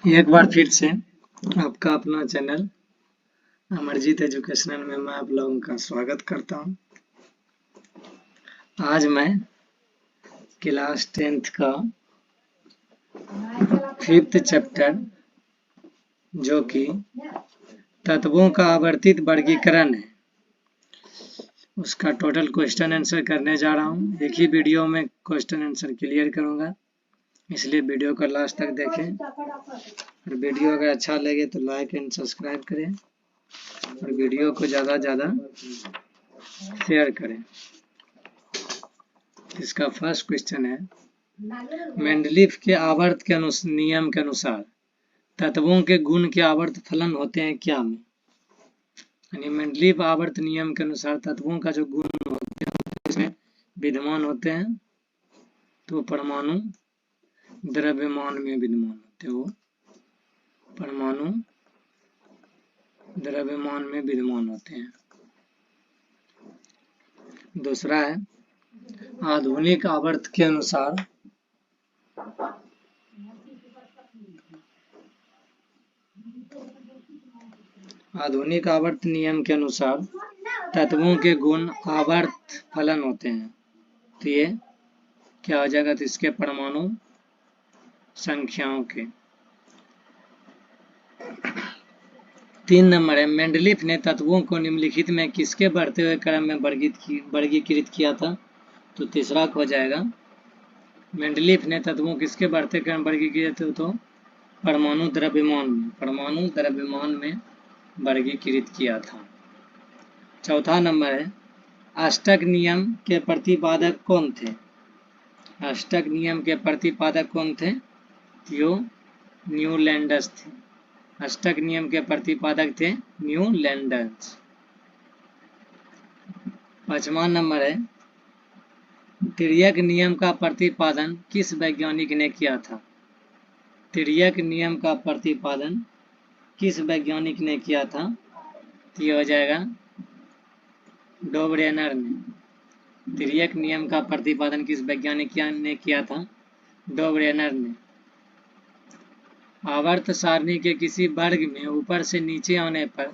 एक बार फिर से आपका अपना चैनल अमरजीत एजुकेशनल में मैं आप लोगों का स्वागत करता हूं। आज मैं क्लास 10th का 5th चैप्टर जो कि तत्वों का आवर्तित वर्गीकरण है उसका टोटल क्वेश्चन आंसर करने जा रहा हूं। एक ही वीडियो में क्वेश्चन आंसर क्लियर करूंगा, इसलिए वीडियो को लास्ट तक देखें और वीडियो अगर अच्छा लगे तो लाइक एंड सब्सक्राइब करें और वीडियो को ज़्यादा से ज़्यादा शेयर करें। इसका फर्स्ट क्वेश्चन है, मेंडलीफ के आवर्त के नियम के अनुसार तत्वों के गुण के आवर्त फलन होते हैं क्या में? यानी मेंडलीफ आवर्त नियम के अनुसार तत्वों का जो गुण होते हैं इसमें विद्यमान होते हैं तो परमाणु द्रव्यमान में विद्यमान होते हैं, वो परमाणु द्रव्यमान में विद्यमान होते हैं। दूसरा है, आधुनिक आवर्त के अनुसार आधुनिक आवर्त नियम के अनुसार तत्वों के गुण आवर्त फलन होते हैं तो ये क्या हो जाएगा? तो इसके परमाणु संख्याओं के। 3 नंबर है, मेंडलीफ ने तत्वों को निम्नलिखित में किसके बढ़ते हुए क्रम में वर्गीकृत किया था? तो तीसरा हो जाएगा, मेंडलीफ ने तत्वों किसके बढ़ते क्रम वर्गीकृत किए तो परमाणु द्रव्यमान में वर्गीकृत किया था। चौथा नंबर है, अष्टक नियम के प्रतिपादक कौन थे? अष्टक नियम के प्रतिपादक कौन थे? यो न्यूलैंडस थे। अष्टक नियम के प्रतिपादक थे न्यूलैंडस। 5वां नंबर है, तिर्यक नियम का प्रतिपादन किस वैज्ञानिक ने किया था? तिर्यक नियम का प्रतिपादन किस वैज्ञानिक ने किया था? तो ये हो जाएगा डोबरेनर ने। तिर्यक नियम का प्रतिपादन किस वैज्ञानिक ने किया था? डोबरेनर ने। आवर्त सारणी के किसी वर्ग में ऊपर से नीचे आने पर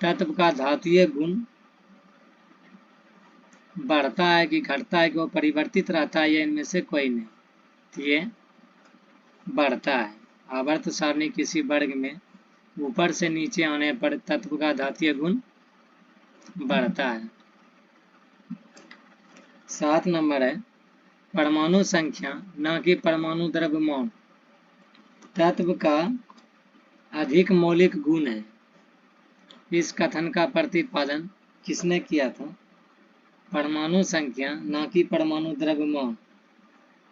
तत्व का धात्वीय गुण बढ़ता है कि घटता है कि वो परिवर्तित रहता है या इनमें से कोई नहीं? तो ये बढ़ता है। आवर्त सारणी किसी वर्ग में ऊपर से नीचे आने पर तत्व का धात्वीय गुण बढ़ता है। 7 नंबर है, परमाणु संख्या न कि परमाणु द्रव्यमान तत्व का अधिक मौलिक गुण है। इस कथन का प्रतिपादन किसने किया था? परमाणु संख्या न कि परमाणु द्रव्यमान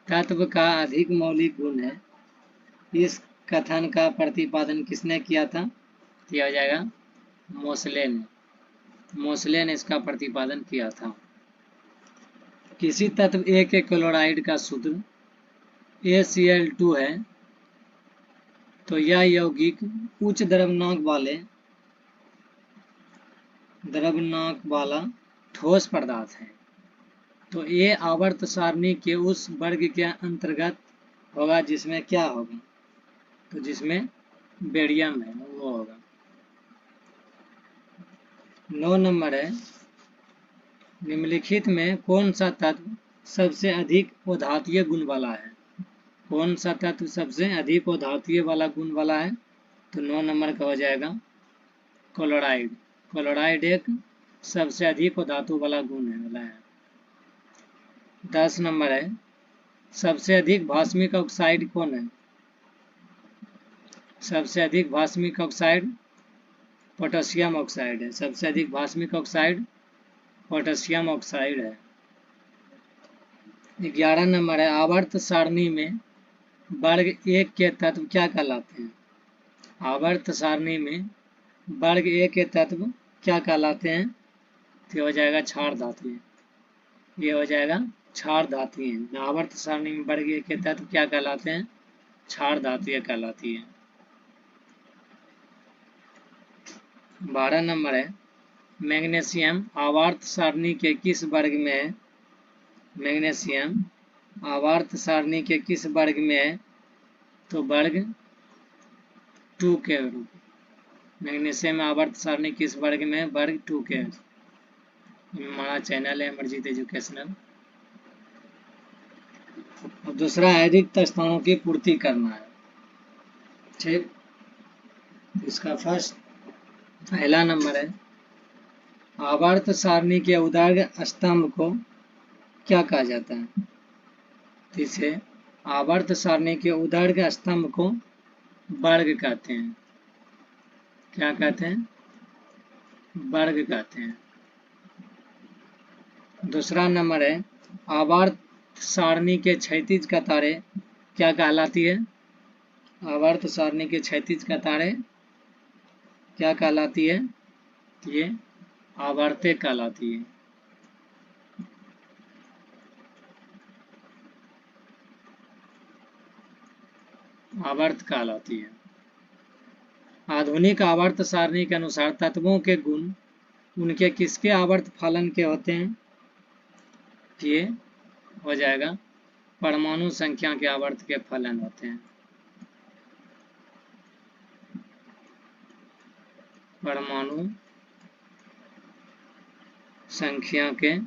तत्व का अधिक मौलिक गुण है। इस कथन का प्रतिपादन किसने किया था? यह हो जाएगा मोसले ने। मोसले ने इसका प्रतिपादन किया था। किसी तत्व A के क्लोराइड का सूत्र ACl2 है तो यह यौगिक उच्च द्रव्यनाक वाला ठोस पदार्थ है तो ये आवर्त सारणी के उस वर्ग के अंतर्गत होगा जिसमें क्या होगा? तो जिसमें बेरियम है वो होगा। 9 नंबर है, निम्नलिखित में कौन सा तत्व सबसे अधिक औधात्वीय गुण वाला है? कौन सा तत्व सबसे अधिक औधात्वीय वाला गुण वाला है? तो 9 नंबर का हो जाएगा क्लोराइड। क्लोराइड एक सबसे अधिक धातु वाला गुण है। 10 नंबर है, सबसे अधिक भास्मिक ऑक्साइड कौन है? सबसे अधिक भास्मिक ऑक्साइड पोटेशियम ऑक्साइड है। सबसे अधिक भास्मिक ऑक्साइड पोटेशियम ऑक्साइड है। 11 नंबर है, आवर्त सारणी में वर्ग 1 के तत्व क्या कहलाते हैं? आवर्त सारणी में वर्ग 1 के तत्व क्या कहलाते हैं? तो हो जाएगा क्षार धातुएं। ये हो जाएगा क्षार धातुएं। आवर्त सारणी में वर्ग 1 के तत्व क्या कहलाते हैं? क्षार धातुएं कहलाती है। 12 नंबर है, मैग्नीशियम आवर्त सारणी के किस वर्ग में है? मैग्नीशियम आवर्त सारणी के किस वर्ग में है? तो वर्ग 2 के रूप। मैग्नीशियम आवर्त सारणी किस वर्ग में? वर्ग 2 के। हमारा चैनल है अमरजीत एजुकेशनल। और दूसरा है रिक्त स्थानों की पूर्ति करना है। ठीक, इसका फर्स्ट पहला नंबर है आवर्त सारणी के उदाहरण स्तंभ को क्या कहा जाता है? इसे आवर्त सारणी के उदाहरण स्तंभ को वर्ग कहते हैं। क्या कहते हैं? वर्ग कहते हैं। दूसरा नंबर है आवर्त सारणी के क्षैतिज कतारें क्या कहलाती है? आवर्त सारणी के क्षैतिज कतारें क्या कहलाती है? ये आवर्तें कहलाती है। आवर्त कहलाती है। आधुनिक आवर्त सारणी के अनुसार तत्वों के गुण उनके किसके आवर्त फलन के होते हैं? ये हो जाएगा परमाणु संख्या के आवर्त के फलन होते हैं। परमाणु संख्या के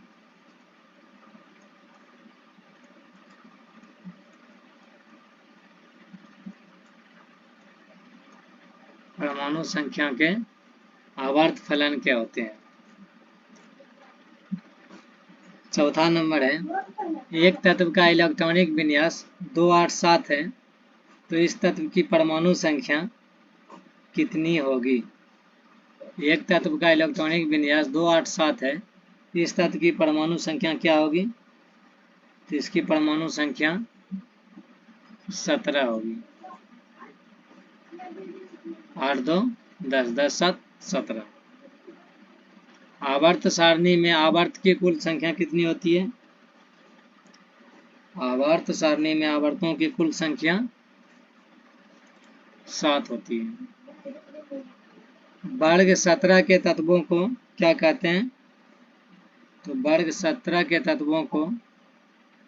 परमाणु संख्या के आवर्त फलन के होते हैं। चौथा नंबर है एक तत्व का इलेक्ट्रॉनिक विन्यास 287 है तो इस तत्व की परमाणु संख्या कितनी होगी? एक तत्व का इलेक्ट्रॉनिक विन्यास 287 है, इस तत्व की परमाणु संख्या क्या होगी? तो इसकी परमाणु संख्या 17 होगी। 8 2 10 10 7 17। आवर्त सारणी में आवर्त की कुल संख्या कितनी होती है? आवर्त सारणी में आवर्तों की कुल संख्या 7 होती है। वर्ग 17 के तत्वों को क्या कहते हैं? तो वर्ग 17 के तत्वों को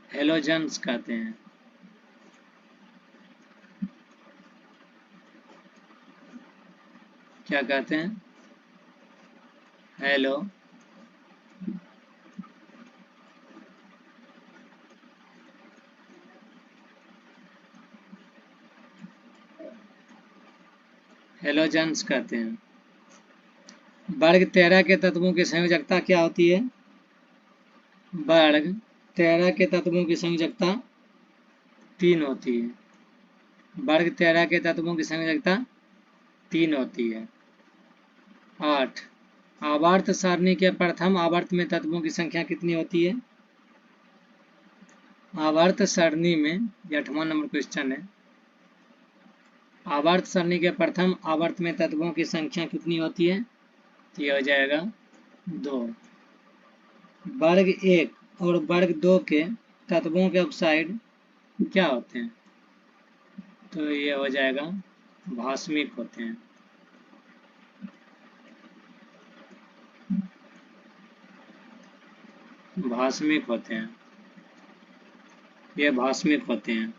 हेलोजन्स कहते हैं। क्या कहते हैं? हेलो हेलोजन्स कहते हैं। वर्ग 13 के तत्वों की संयोजकता क्या होती है? वर्ग 13 के तत्वों की संयोजकता 3 होती है। वर्ग 13 के तत्वों की संयोजकता 3 होती है। 8 आवर्त सारणी के प्रथम आवर्त में तत्वों की संख्या कितनी होती है? आवर्त सारणी में 8वां नंबर क्वेश्चन है आवर्त सारणी के प्रथम आवर्त में तत्वों की संख्या कितनी होती है? तो यह हो जाएगा 2। वर्ग 1 और वर्ग 2 के तत्वों के ऑक्साइड क्या होते हैं? तो ये हो जाएगा भास्मिक होते हैं। भास्मिक होते हैं, ये भास्मिक होते हैं।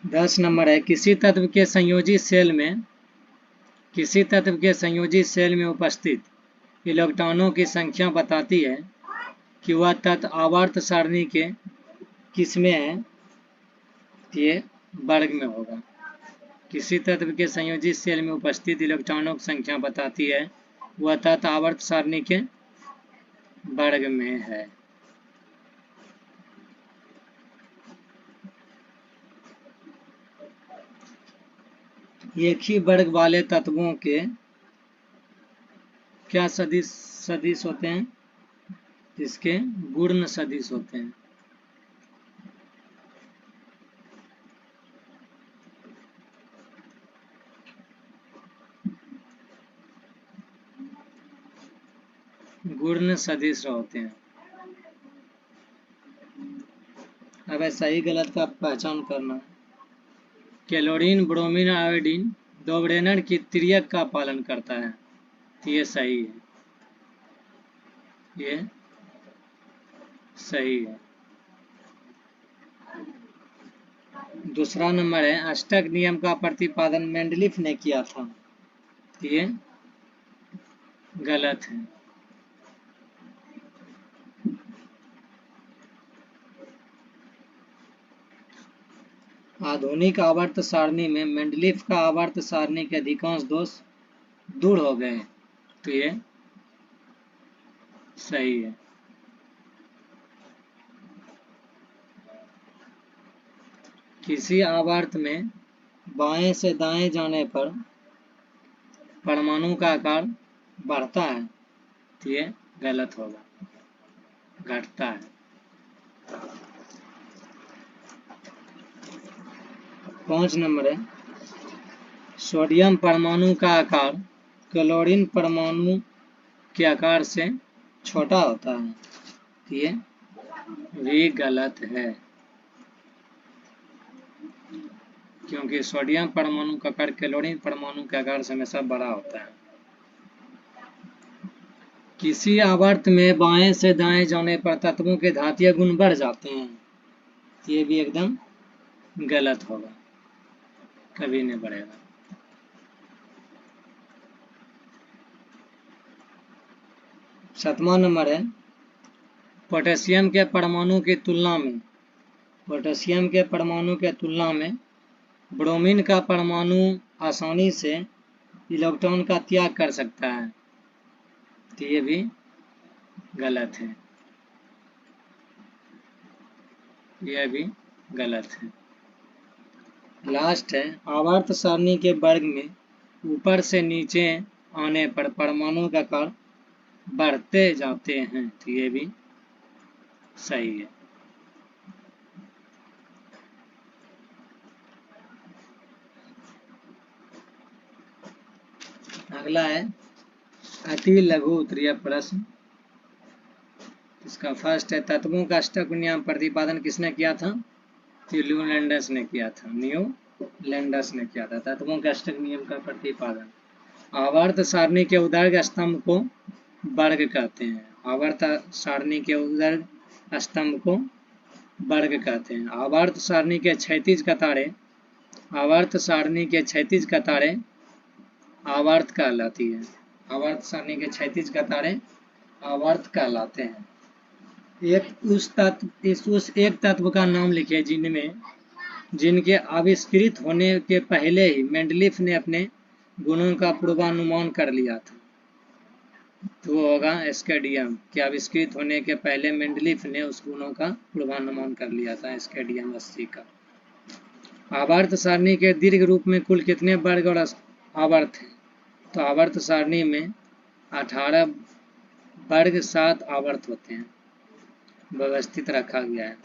10 नंबर है किसी तत्व के संयोजी सेल में उपस्थित इलेक्ट्रॉनों की संख्या बताती है कि वह तत्व आवर्त सारणी के किसमें है? ये वर्ग में होगा। किसी तत्व के संयोजी सेल में उपस्थित इलेक्ट्रॉनों की संख्या बताती है वह तत्व आवर्त सारणी के वर्ग में है। एक ही वर्ग वाले तत्वों के क्या सदिश होते हैं? इसके गुण सदिश होते हैं। गुण सदिश होते हैं। अब सही गलत का पहचान करना है। क्लोरीन ब्रोमीन आयोडीन दो ब्रेनर की त्रियक का पालन करता है तो ये सही है। ये सही है। दूसरा नंबर है अष्टक नियम का प्रतिपादन मेंडलीफ ने किया था, ये गलत है। आधुनिक आवर्त सारणी में मेंडलीफ का आवर्त सारणी के अधिकांश दोष दूर हो गए, तो ये सही है। किसी आवर्त में बाएं से दाएं जाने पर परमाणु का आकार बढ़ता है, तो ये गलत होगा, घटता है। 5 नंबर है सोडियम परमाणु का आकार क्लोरीन परमाणु के आकार से छोटा होता है, तो ये भी गलत है, क्योंकि सोडियम परमाणु का आकार क्लोरीन परमाणु के आकार से हमेशा बड़ा होता है। किसी आवर्त में बाएं से दाएं जाने पर तत्वों के धात्वीय गुण बढ़ जाते हैं, ये भी एकदम गलत होगा, कभी नहीं बढ़ेगा। 7वां नंबर है पोटेशियम के परमाणु की तुलना में ब्रोमीन का परमाणु आसानी से इलेक्ट्रॉन का त्याग कर सकता है, तो ये भी गलत है, यह भी गलत है। लास्ट है आवर्त सारणी के वर्ग में ऊपर से नीचे आने पर परमाणु का आकार बढ़ते जाते हैं, तो ये भी सही है। अगला है अति लघु उत्तरीय प्रश्न। इसका फर्स्ट है तत्वों का अष्टक नियम प्रतिपादन किसने किया था, तो न्यूलैंडस ने किया था, न्यूलैंडस ने किया था तत्वों के अष्टक नियम का प्रतिपादन। आवर्त सारणी के उदर्ग स्तंभ को वर्ग कहते हैं, आवर्त सारणी के उदर्ग स्तंभ को वर्ग कहते हैं। आवर्त सारणी के क्षैतिज कतारें आवर्त कहलाती है, आवर्त सारणी के क्षैतिज कतारें आवर्त कहलाते हैं। उस एक तत्व का नाम लिखे जिनके आविष्कृत होने के पहले ही मेंडलीफ ने अपने गुणों का पूर्वानुमान कर लिया था, तो वो होगा एस्केडियम के आविष्कृत होने के पहले मेंडलीफ ने उस गुणों का पूर्वानुमान कर लिया था, एस्केडियम 80 का। आवर्त सारणी के दीर्घ रूप में कुल कितने वर्ग और आवर्त हैं, तो आवर्त सारणी में 18 वर्ग 7 आवर्त होते हैं, व्यवस्थित रखा गया है।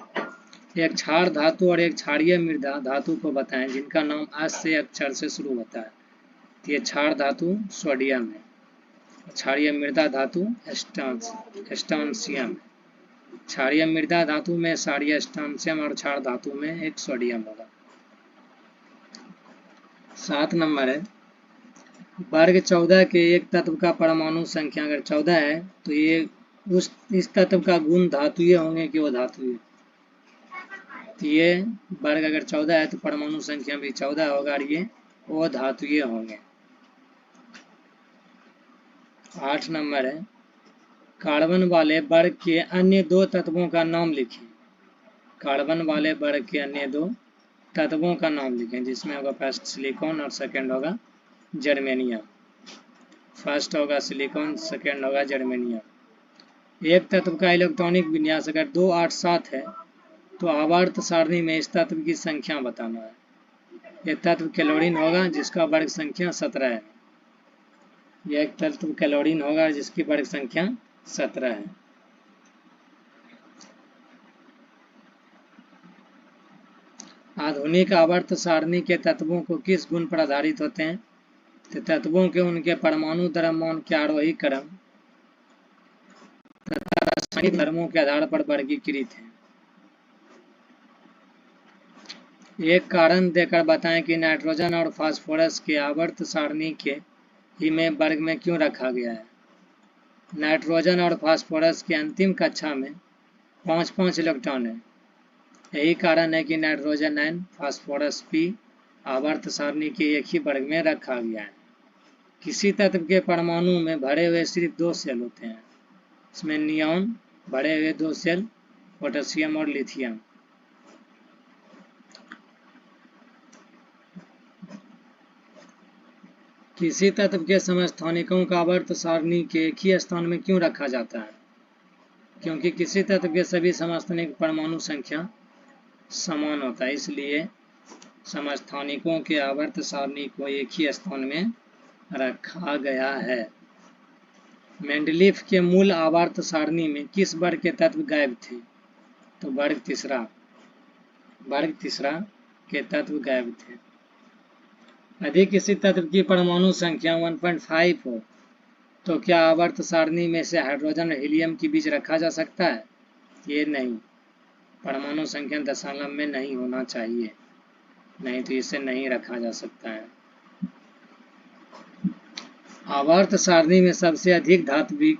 एक क्षार धातु और एक क्षारीय मृदा धातु को बताएं जिनका नाम एस से अक्षर से शुरू होता है, तो ये क्षार धातु सोडियम है, क्षारीय मृदा धातु स्ट्रोंशियम है। क्षारीय मृदा धातु में क्षारीय स्ट्रोंशियम और क्षार धातु में एक सोडियम होगा। 7 नंबर है वर्ग 14 के एक तत्व का परमाणु संख्या अगर 14 है तो ये इस तत्व का गुण धातुय होंगे कि वो धातुय, तो ये वर्ग अगर 14 है तो परमाणु संख्या भी 14 होगा और ये वो धातुय होंगे। 8 नंबर है कार्बन वाले वर्ग के अन्य 2 तत्वों का नाम लिखें, कार्बन वाले वर्ग के अन्य 2 तत्वों का नाम लिखें, जिसमें होगा फर्स्ट सिलिकॉन और सेकेंड होगा जर्मेनियम। फर्स्ट होगा सिलिकॉन, सेकेंड होगा जर्मेनियम। एक तत्व का इलेक्ट्रॉनिक विन्यास अगर 2 8 7 है तो आवर्त सारणी में इस तत्व की संख्या बताना है। यह तत्व क्लोरीन होगा जिसका वर्ग संख्या 17 है, यह एक तत्व क्लोरीन होगा जिसकी वर्ग संख्या 17 है। आधुनिक आवर्त सारणी के तत्वों को किस गुण पर आधारित होते हैं, तो तत्वों के उनके परमाणु द्रव्यमान के आरोही क्रम तथा रासायनिक धर्मों के आधार पर वर्गीकृत है। एक कारण देकर बताएं कि नाइट्रोजन और फास्फोरस के आवर्त सारणी के ही में वर्ग में क्यों रखा गया है। नाइट्रोजन और फास्फोरस के अंतिम कक्षा में 5-5 इलेक्ट्रॉन है यही कारण है कि नाइट्रोजन N, फास्फोरस P आवर्त सारणी के एक ही वर्ग में रखा गया है। किसी तत्व के परमाणु में भरे हुए सिर्फ 2 सेल होते हैं। इसमें नियॉन भरे हुए 2 सेल, पोटेशियम और लिथियम। किसी तत्व के समस्थानिकों का आवर्त सारणी के एक ही स्थान में क्यों रखा जाता है? क्योंकि किसी तत्व के सभी समस्थानिक परमाणु संख्या समान होता है, इसलिए समस्थानिकों के आवर्त सारणी को एक ही स्थान में रखा गया है। मेंडलीफ के मूल आवर्त सारणी में किस वर्ग के तत्व गायब थे? तो वर्ग तीसरा के तत्व गायब थे। यदि किसी तत्व की परमाणु संख्या 1.5 हो तो क्या आवर्त सारणी में से हाइड्रोजन और हीलियम के बीच रखा जा सकता है? ये नहीं, परमाणु संख्या दशमलव में नहीं होना चाहिए, नहीं तो इसे नहीं रखा जा सकता है। आवर्त सारणी में सबसे अधिक धात्विक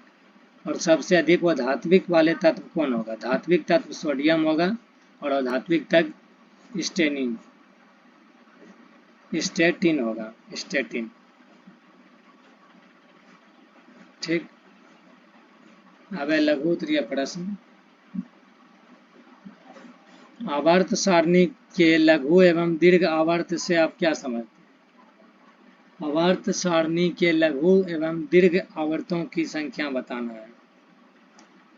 और सबसे अधिक अधात्विक वाले तत्व कौन होगा? धात्विक तत्व सोडियम होगा और अधात्विक तत्व स्टेटिन होगा, स्टेटिन। ठीक। अब लघु उत्तरीय प्रश्न। आवर्त सारणी के लघु एवं दीर्घ आवर्त से आप क्या समझते हैं? आवर्त सारणी के लघु एवं दीर्घ आवर्तों की संख्या बताना है।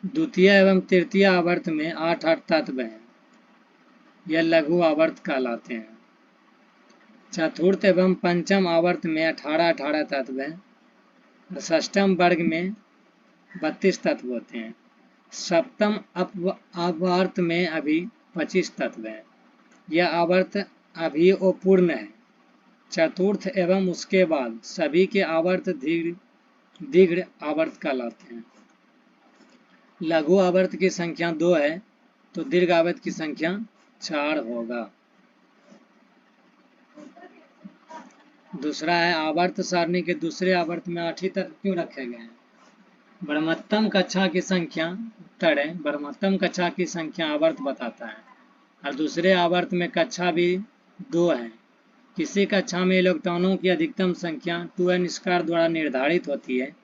द्वितीय एवं तृतीय आवर्त में 8 तत्व हैं, यह लघु आवर्त कहलाते हैं। चतुर्थ एवं पंचम आवर्त में 18 तत्व हैं। षष्ठम वर्ग में 32 तत्व होते हैं। सप्तम आवर्त में अभी 25 तत्व हैं। यह आवर्त अभी अपूर्ण है। चतुर्थ एवं उसके बाद सभी के आवर्त दीर्घ आवर्त कहलाते हैं। लघु आवर्त की संख्या 2 है तो दीर्घ आवर्त की संख्या 4 होगा। दूसरा है आवर्त सारणी के दूसरे आवर्त में 8 ही तत्व क्यों रखे गए हैं? ब्रह्मोत्तम कक्षा की संख्या, उत्तर है ब्रह्मोत्तम कक्षा की संख्या आवर्त बताता है और दूसरे आवर्त में कक्षा भी 2 है। किसी कक्षा में इलेक्ट्रॉनों की अधिकतम संख्या 2n² द्वारा निर्धारित होती है,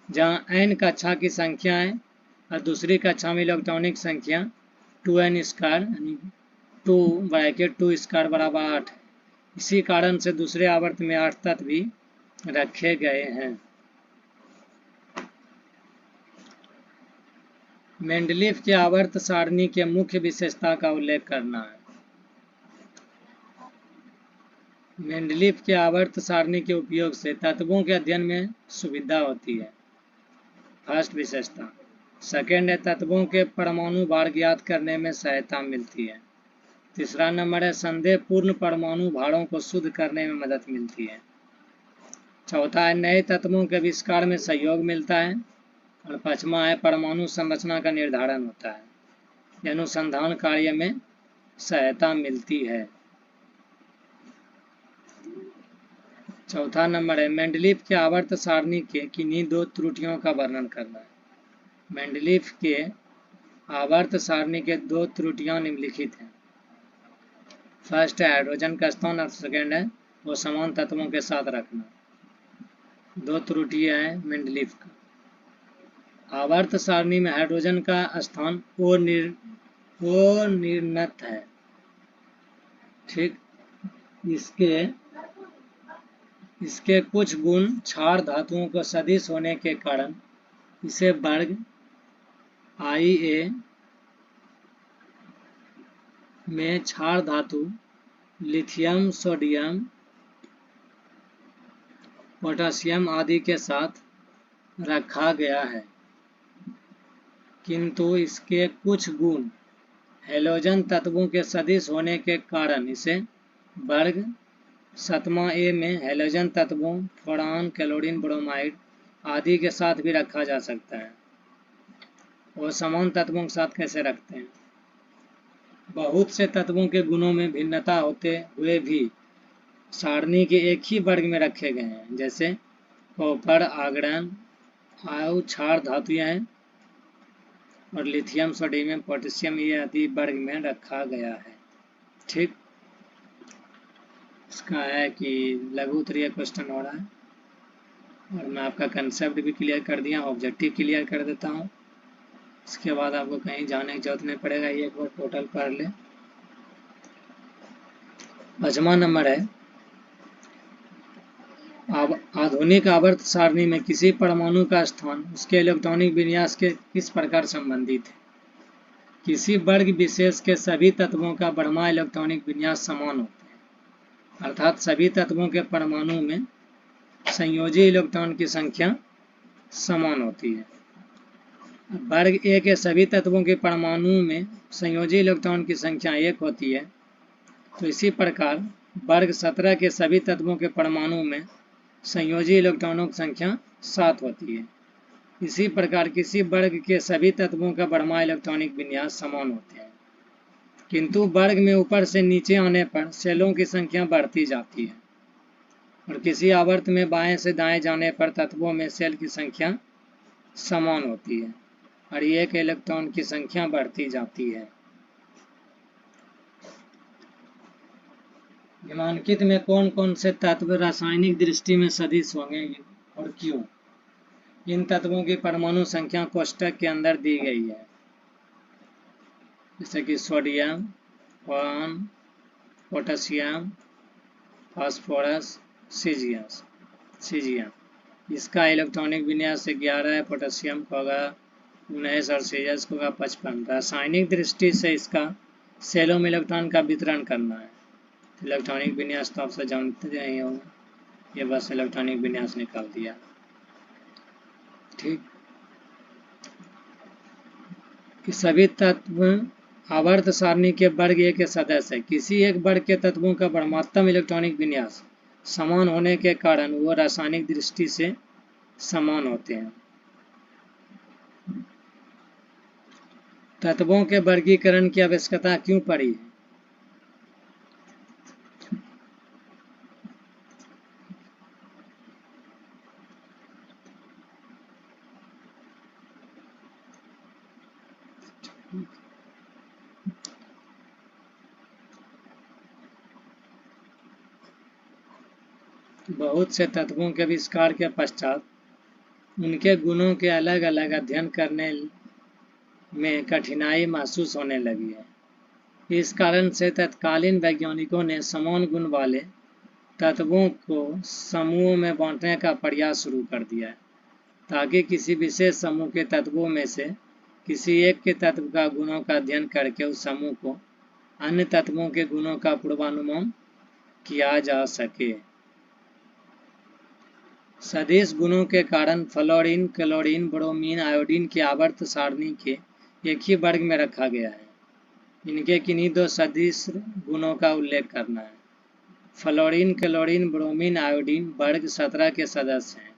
जहां n कक्षा की संख्या है और दूसरी कक्षा में इलेक्ट्रॉनिक संख्या 2n² यानी 2 बराबर 8 है। इसी कारण से दूसरे आवर्त में 8 तत्व भी रखे गए हैं। मेंडलीफ के आवर्त सारणी के मुख्य विशेषता का उल्लेख करना है। मेंडलीफ के आवर्त सारणी के उपयोग से तत्वों के अध्ययन में सुविधा होती है। फर्स्ट विशेषता। सेकेंड है तत्वों के परमाणु भार ज्ञात करने में सहायता मिलती है। तीसरा नंबर है संदेहपूर्ण परमाणु भारों को शुद्ध करने में मदद मिलती है। चौथा है नए तत्वों के आविष्कार में सहयोग मिलता है और पांचवा है परमाणु संरचना का निर्धारण होता है, यह अनुसंधान कार्य में सहायता मिलती है। चौथा नंबर है मेंडलीफ के आवर्त सारणी के किन्हीं 2 त्रुटियों का वर्णन करना है। मेंडलीफ के आवर्त सारणी के 2 त्रुटियां निम्नलिखित हैं। फर्स्ट है हाइड्रोजन का स्थान और सेकेंड है वो समान तत्वों के साथ रखना। 2 त्रुटियां हैं मेंडलीफ का। आवर्त सारणी में हाइड्रोजन का स्थान अनिर्णित है। ठीक। इसके कुछ गुण क्षार धातुओं को सदिश होने के कारण इसे वर्ग Ia में क्षार धातु लिथियम, सोडियम, पोटेशियम आदि के साथ रखा गया है, किंतु इसके कुछ गुण हैलोजन तत्वों के सदिश होने के कारण इसे वर्ग A में हैलोजन तत्वों फ्लोरान, क्लोरीन, ब्रोमाइड आदि के साथ भी रखा जा सकता है। और समान तत्वों के साथ कैसे रखते हैं? बहुत से तत्वों के गुणों में भिन्नता होते हुए भी सारणी के एक ही वर्ग में रखे गए हैं, जैसे कॉपर, आगरन, क्षार धातुएं हैं और लिथियम, सोडियम, पोटेशियम ये आदि वर्ग में रखा गया है। ठीक, इसका है कि लघु उत्तरीय क्वेश्चन हो रहा है और मैं आपका कंसेप्ट भी क्लियर कर दिया, ऑब्जेक्टिव क्लियर कर देता हूँ। इसके बाद आपको कहीं जाने की जरूरत नहीं पड़ेगा, ये एक बार टोटल पढ़ ले। 5वां नंबर है, आधुनिक आवर्त सारणी में किसी परमाणु का स्थान उसके इलेक्ट्रॉनिक विन्यास के किस प्रकार संबंधित है? किसी वर्ग विशेष के सभी तत्वों का बढ़मा इलेक्ट्रॉनिक विन्यास समान होते हैं, अर्थात सभी तत्वों के परमाणु में संयोजी इलेक्ट्रॉन की संख्या समान होती है। वर्ग ए के सभी तत्वों के परमाणु में संयोजी इलेक्ट्रॉन की संख्या 1 होती है, तो इसी प्रकार वर्ग 17 के सभी तत्वों के परमाणु में संयोजी इलेक्ट्रॉनों की संख्या 7 होती है। इसी प्रकार किसी वर्ग के सभी तत्वों का बढ़मा इलेक्ट्रॉनिक विन्यास समान होते हैं, किंतु वर्ग में ऊपर से नीचे आने पर सेलों की संख्या बढ़ती जाती है और किसी आवर्त में बाएं से दाएं जाने पर तत्वों में सेल की संख्या समान होती है और एक इलेक्ट्रॉन की संख्या बढ़ती जाती है। निम्नलिखित में कौन कौन से तत्व रासायनिक दृष्टि में सदिश होंगे और क्यों? इन तत्वों की परमाणु संख्या कोष्ठक के अंदर दी गई है, जैसे कि sodium, boron, potassium, phosphorus, caesium. इसका इलेक्ट्रॉनिक विन्यास 11 है, पोटेशियम का होगा 19 और सीजियस को होगा 55। रासायनिक दृष्टि से इसका सेलों में इलेक्ट्रॉन का वितरण करना है। इलेक्ट्रॉनिक विन्यास तो आपसे जानते ही होंगे, ये बस इलेक्ट्रॉनिक विन्यास निकाल दिया। ठीक, कि सभी तत्व आवर्त सारणी के वर्ग ए के सदस्य है। किसी एक वर्ग के तत्वों का परमाणु इलेक्ट्रॉनिक विन्यास समान होने के कारण वो रासायनिक दृष्टि से समान होते हैं। तत्वों के वर्गीकरण की आवश्यकता क्यों पड़ी है? बहुत से तत्वों के आविष्कार के पश्चात उनके गुणों के अलग अलग अध्ययन करने में कठिनाई महसूस होने लगी है। इस कारण से तत्कालीन वैज्ञानिकों ने समान गुण वाले तत्वों को समूहों में बांटने का प्रयास शुरू कर दिया है, ताकि किसी विशेष समूह के तत्वों में से किसी एक के तत्व का गुणों का अध्ययन करके उस समूह को अन्य तत्वों के गुणों का पूर्वानुमान किया जा सके। सदिश गुणों के कारण फ्लोरीन, क्लोरीन, ब्रोमीन, आयोडीन की आवर्त सारणी के एक ही वर्ग में रखा गया है। इनके किन्हीं 2 सदिश गुणों का उल्लेख करना है। फ्लोरीन, क्लोरीन, ब्रोमीन, आयोडीन वर्ग 17 के सदस्य हैं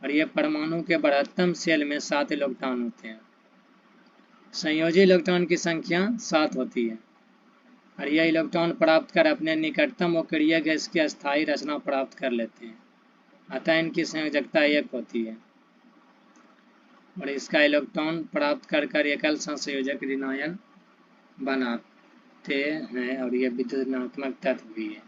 और ये परमाणु के बढ़तम सेल में 7 इलेक्ट्रॉन होते हैं। संयोजी इलेक्ट्रॉन की संख्या 7 होती है और यह इलेक्ट्रॉन प्राप्त कर अपने निकटतम अक्रिय गैस की अस्थायी रचना प्राप्त कर लेते हैं, अतः इनकी संयोजकता 1 होती है और इसका इलेक्ट्रॉन प्राप्त कर एकल संयोजक ऋणायन बनाते हैं और यह विद्युतात्मक तत्व भी है।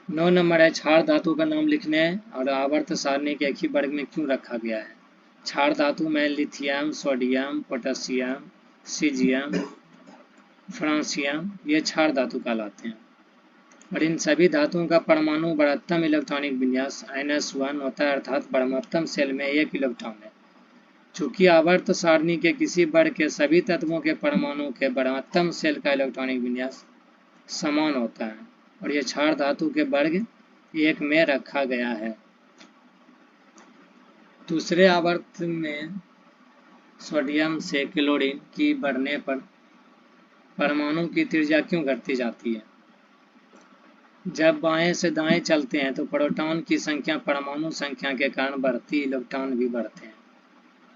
9 नंबर है, क्षार धातु का नाम लिखने और आवर्त सारणी के एक ही वर्ग में क्यों रखा गया है? क्षार धातु में lithium, sodium, potassium, caesium, francium ये क्षार धातु कहलाते हैं और इन सभी धातुओं का परमाणु बढ़तम इलेक्ट्रॉनिक विन्यास -1 होता है, अर्थात बढ़तम सेल में 1 इलेक्ट्रॉन है। चूंकि आवर्त सारणी के किसी वर्ग के सभी तत्वों के परमाणु के बढ़तम सेल का इलेक्ट्रॉनिक विन्यास समान होता है और यह क्षार धातु के वर्ग 1 में रखा गया है। दूसरे आवर्त में सोडियम से क्लोरीन की बढ़ने पर परमाणु की त्रिज्या क्यों घटती जाती है? जब बाएं से दाएं चलते हैं तो प्रोटॉन की संख्या परमाणु संख्या के कारण बढ़ती, इलेक्ट्रॉन भी बढ़ते हैं।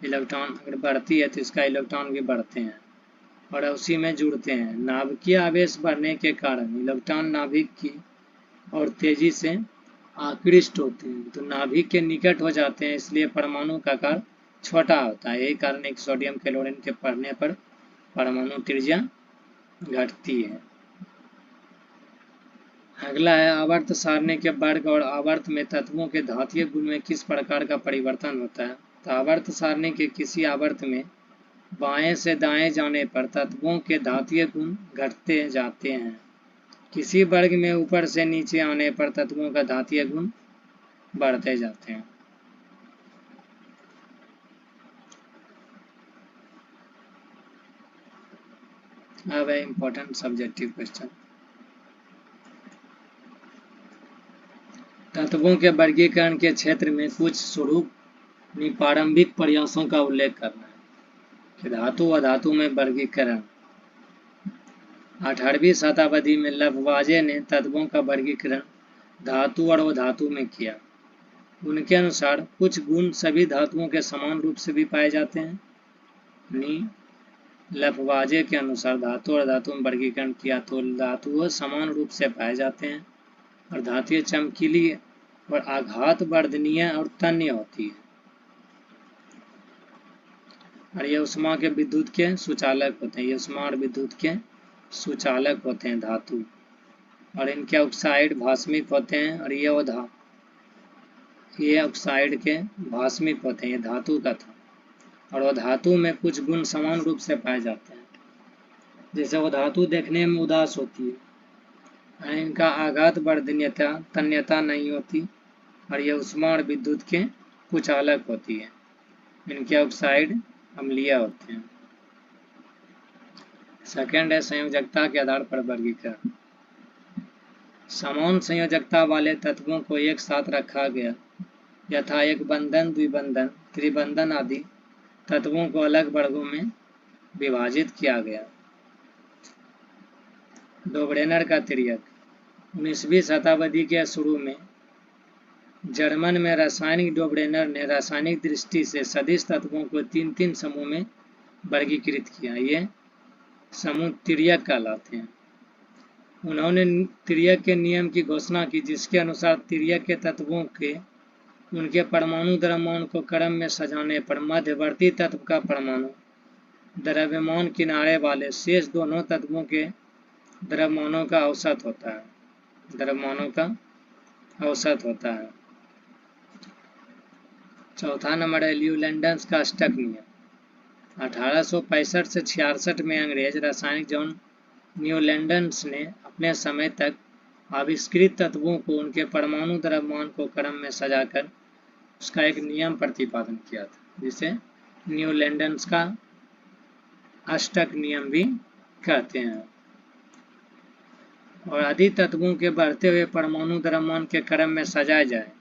इलेक्ट्रॉन अगर बढ़ती है तो इसका इलेक्ट्रॉन भी बढ़ते हैं और उसी में जुड़ते हैं। नाभिकीय आवेश बढ़ने के कारण इलेक्ट्रॉन नाभिक की और तेजी से आकृष्ट होते हैं, तो नाभिक के निकट हो जाते हैं, इसलिए परमाणु का आकार छोटा होता है। यही कारण एक सोडियम क्लोरीन के पढ़ने पर परमाणु त्रिज्या घटती है। अगला है आवर्त सारणी के वर्ग और आवर्त में तत्वों के धात्विक गुण में किस प्रकार का परिवर्तन होता है। तो आवर्त सारणी के किसी आवर्त में बाएं से दाएं जाने पर तत्वों के धात्विक गुण घटते जाते हैं। किसी वर्ग में ऊपर से नीचे आने पर तत्वों का धात्विक गुण बढ़ते जाते हैं। अब है इम्पोर्टेंट सब्जेक्टिव क्वेश्चन। तत्वों के वर्गीकरण के क्षेत्र में कुछ स्वरूप प्रारंभिक प्रयासों का उल्लेख करना है कि धातु व धातु में वर्गीकरण। 18वीं शताब्दी में लफवाजे ने तत्वों का वर्गीकरण धातु और अधातु में किया। उनके अनुसार कुछ गुण सभी धातुओं के समान रूप से भी पाए जाते हैं। लफवाजे के अनुसार धातु और धातु में वर्गीकरण किया तो धातुओं समान रूप से पाए जाते हैं और धातुएं चमकीली और आघात वर्धनीय और तन्य होती है और ये उष्मा के विद्युत के सुचालक होते हैं। ये उष्मा और विद्युत के सुचालक होते हैं धातु, और इनके ऑक्साइड भास्मिक होते हैं और ये ऑक्साइड के भास्मिक होते हैं। ये धातु का था और वह धातु में कुछ गुण समान रूप से पाए जाते हैं। जैसे वो धातु देखने में उदास होती है, इनका आघात वर्धनीयता तन्यता नहीं होती और ये उष्मा और विद्युत के कुचालक होती है। इनके ऑक्साइड अम्लीय होते हैं। सेकंड है संयोजकता के आधार पर वर्गीकरण। समान संयोजकता वाले तत्वों को एक साथ रखा गया, यथा एक बंधन, द्विबंधन, त्रिबंधन आदि तत्वों को अलग वर्गों में विभाजित किया गया। डोब्रेनर का तिर्यक। 19वीं शताब्दी के शुरू में जर्मन में रासायनिक डोब्रेनर ने रासायनिक दृष्टि से सदिश तत्वों को 3-3 समूह में वर्गीकृत किया। ये समूह तिर्यक कहलाते हैं। उन्होंने तिर्यक के नियम की घोषणा की, जिसके अनुसार तिर्यक के तत्वों के उनके परमाणु द्रव्यमान को क्रम में सजाने पर मध्यवर्ती तत्व का परमाणु द्रव्यमान किनारे वाले शेष दोनों तत्वों के द्रव्यमानों का औसत होता है। द्रव्यमानों का औसत होता है। चौथा नंबर है ल्यूलैंडस का अष्टक नियम। 1865 से 66 में अंग्रेज रासायनिक जॉन ल्यूलैंडस ने अपने समय तक आविष्कृत तत्वों को उनके परमाणु द्रव्यमान को क्रम में सजाकर उसका एक नियम प्रतिपादन किया था, जिसे ल्यूलैंडस का अष्टक नियम भी कहते हैं। और यदि तत्वों के बढ़ते हुए परमाणु द्रव्यमान के क्रम में सजाया जाए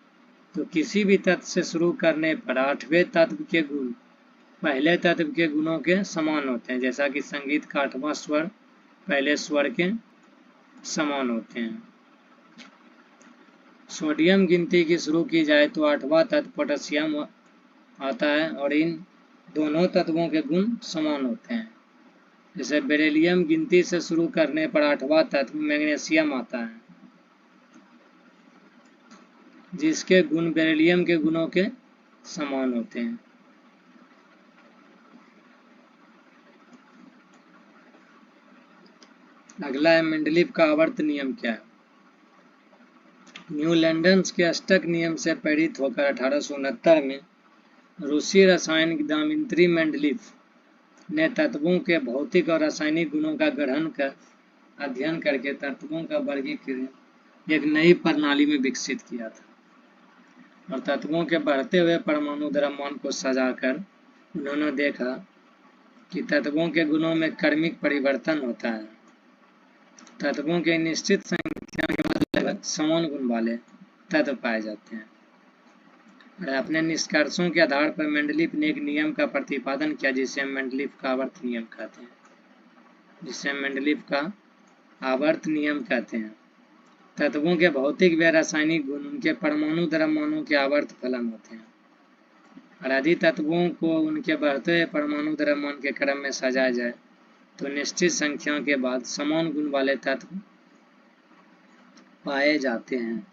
तो किसी भी तत्व से शुरू करने पर 8वें तत्व के गुण पहले तत्व के गुणों के समान होते हैं। जैसा कि संगीत का 8वां स्वर पहले स्वर के समान होते हैं। सोडियम गिनती की शुरू की जाए तो 8वां तत्व पोटेशियम आता है और इन दोनों तत्वों के गुण समान होते हैं। जैसे बेरिलियम गिनती से शुरू करने पर 8वां तत्व मैग्नीशियम आता है, जिसके गुण बेरिलियम के गुणों के समान होते हैं। अगला है मेंडलीव का आवर्त नियम क्या है। ल्यूलैंडस के अष्टक नियम से प्रेरित होकर 1869 में रूसी रसायन दामित्री मेंडलीव ने तत्वों के भौतिक और रासायनिक गुणों का ग्रहण कर अध्ययन करके तत्वों का वर्गीकरण एक नई प्रणाली में विकसित किया था। और तत्वों के बढ़ते हुए परमाणु द्रव्यमान को सजाकर उन्होंने देखा कि तत्वों के गुणों में क्रमिक परिवर्तन होता है। तत्वों के निश्चित संख्या के लगभग समान गुण वाले तत्व पाए जाते हैं। और अपने निष्कर्षों के आधार पर मेंडलीव ने एक नियम का प्रतिपादन किया, जिसे मेंडलीव का आवर्त नियम कहते हैं। तत्वों के भौतिक व रासायनिक गुण उनके परमाणु द्रव्यमानों के आवर्त फलन होते हैं। और यदि तत्वों को उनके बढ़ते हुए परमाणु द्रव्यमान के क्रम में सजाया जाए तो निश्चित संख्या के बाद समान गुण वाले तत्व पाए जाते हैं।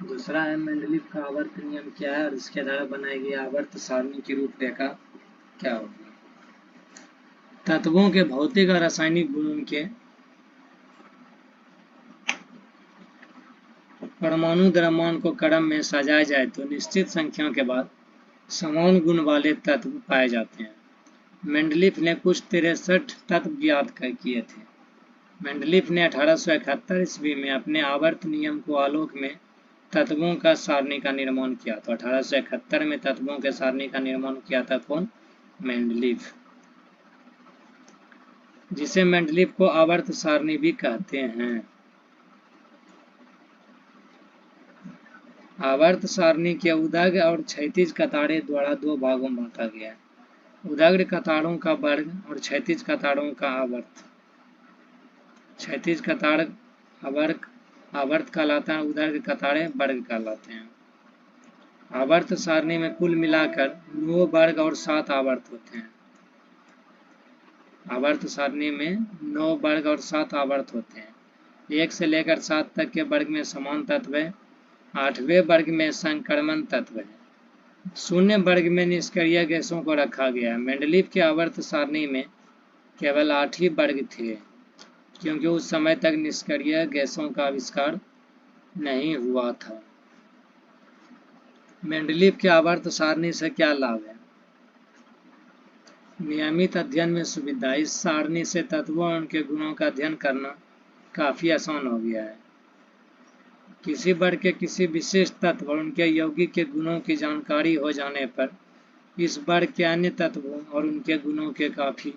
दूसरा है मेंडलीव का आवर्त नियम क्या है और इसके द्वारा बनाई गई आवर्त सारणी की रूपरेखा क्या होगी। तत्वों के भौतिक और रासायनिक गुणों के परमाणु द्रव्यमान को क्रम में सजाया जाए तो निश्चित संख्याओं के बाद समान गुण वाले तत्व पाए जाते हैं। मेंडलीफ ने कुछ 63 तत्व ज्ञात किए थे। मेंडलीफ ने 1871 ईस्वी में अपने आवर्त नियम को आलोक में तत्वों का सारणी का निर्माण किया। तो 1871 में तत्वों के सारणी का निर्माण किया था कौन? मेंडलीफ, जिसे मेंडलीफ को आवर्त सारणी भी कहते हैं। आवर्त सारणी के उदग्र और क्षैतिज कतारें द्वारा दो भागों में बांटा गया है। उदग्र कतारों का वर्ग और क्षैतिज कतारों का आवर्त। क्षैतिज कतार आवर्त कहलाता है, उदग्र कतारें वर्ग कहलाते हैं। आवर्त सारणी में कुल मिलाकर 9 वर्ग और 7 आवर्त होते हैं। आवर्त सारणी में 9 वर्ग और 7 आवर्त होते हैं। 1 से लेकर 7 तक के वर्ग में समान तत्व है। 8वें वर्ग में संक्रमण तत्व है। 0 वर्ग में निष्क्रिय गैसों को रखा गया है। मेंडलीफ के आवर्त सारणी में केवल 8 ही वर्ग थे, क्योंकि उस समय तक निष्क्रिय गैसों का आविष्कार नहीं हुआ था। मेंडलीफ के आवर्त सारणी से क्या लाभ है? नियमित अध्ययन में सुविधा। इस सारणी से तत्वों और उनके गुणों का अध्ययन करना काफी आसान हो गया है। किसी वर्ग के किसी विशेष तत्व और उनके यौगिक के गुणों की जानकारी हो जाने पर इस वर्ग के अन्य तत्वों और उनके गुणों के काफी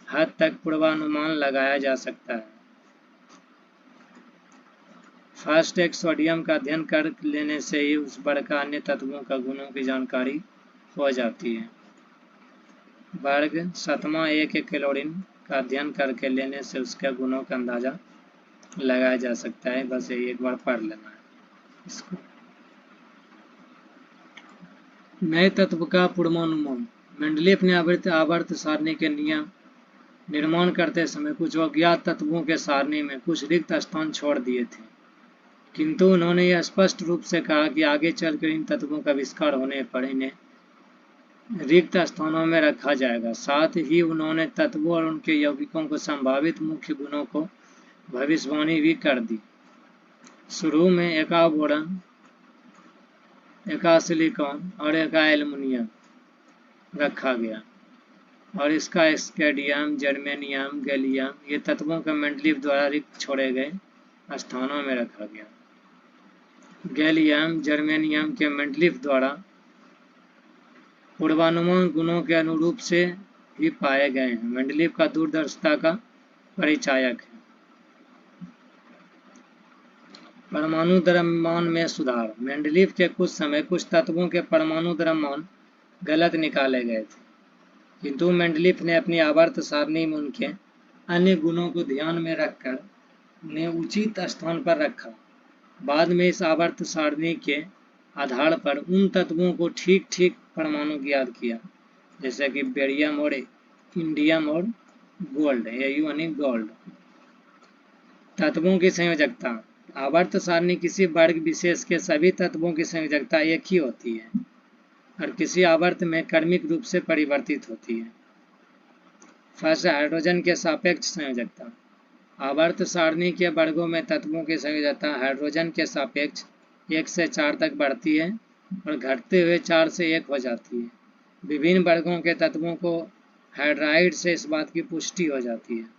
हद तक पूर्वानुमान लगाया जा सकता है। फर्स्ट एक सोडियम का अध्ययन कर लेने से ही उस वर्ग का अन्य तत्वों का गुणों की जानकारी हो जाती है। वर्ग 7वां एक क्लोरीन का अध्ययन करके लेने से उसके गुणों का अंदाजा लगाया जा सकता है। बस यही एक बार पढ़ लेना है इसको। नए तत्व का पूर्वानुमान। मेंडलीफ ने आवर्त सारणी के नियम निर्माण करते समय कुछ अज्ञात तत्वों के सारणी में कुछ रिक्त स्थान छोड़ दिए थे, किंतु उन्होंने यह स्पष्ट रूप से कहा कि आगे चलकर इन तत्वों का आविष्कार होने पर इन्हें रिक्त स्थानों में रखा जाएगा। साथ ही उन्होंने तत्वों और उनके यौगिकों को संभावित मुख्य गुणों को भविष्यवाणी भी कर दी। शुरू में एका बोरॉन, एका सिलिकॉन और एका एल्युमिनियम रखा गया और इसका स्कैंडियम, जर्मेनियम, गैलियम ये तत्वों के मेंडलीफ द्वारा रिक्त छोड़े गए स्थानों में रखा गया। गैलियम, जर्मेनियम के मेंडलीफ द्वारा पूर्वानुमान गुणों के अनुरूप से ही पाए गए हैं। मेंडलीफ का दूरदर्शिता का परिचायक है। परमाणु द्रव्यमान में सुधार। मेंडलीफ के कुछ समय कुछ तत्वों के परमाणु द्रव्यमान गलत निकाले गए थे, किंतु मेंडलीफ ने अपनी आवर्त सारणी में उनके अन्य गुणों को ध्यान में रखकर उन्हें उचित स्थान पर रखा। बाद में इस आवर्त सारणी के आधार पर उन तत्वों को ठीक ठीक परमाणु ज्ञात किया, जैसे कि बेरियम और इंडियम और गोल्ड, यानी गोल्ड। तत्वों की संयोजकता। आवर्त सारणी किसी वर्ग विशेष के सभी तत्वों की संयोजकता एक ही होती है और किसी आवर्त में क्रमिक रूप से परिवर्तित होती है। फर्स्ट, हाइड्रोजन के सापेक्ष संयोजकता। आवर्त सारणी के वर्गों में तत्वों की संयोजकता हाइड्रोजन के सापेक्ष 1 से 4 तक बढ़ती है और घटते हुए 4 से 1 हो जाती है। विभिन्न वर्गों के तत्वों को हाइड्राइड से इस बात की पुष्टि हो जाती है।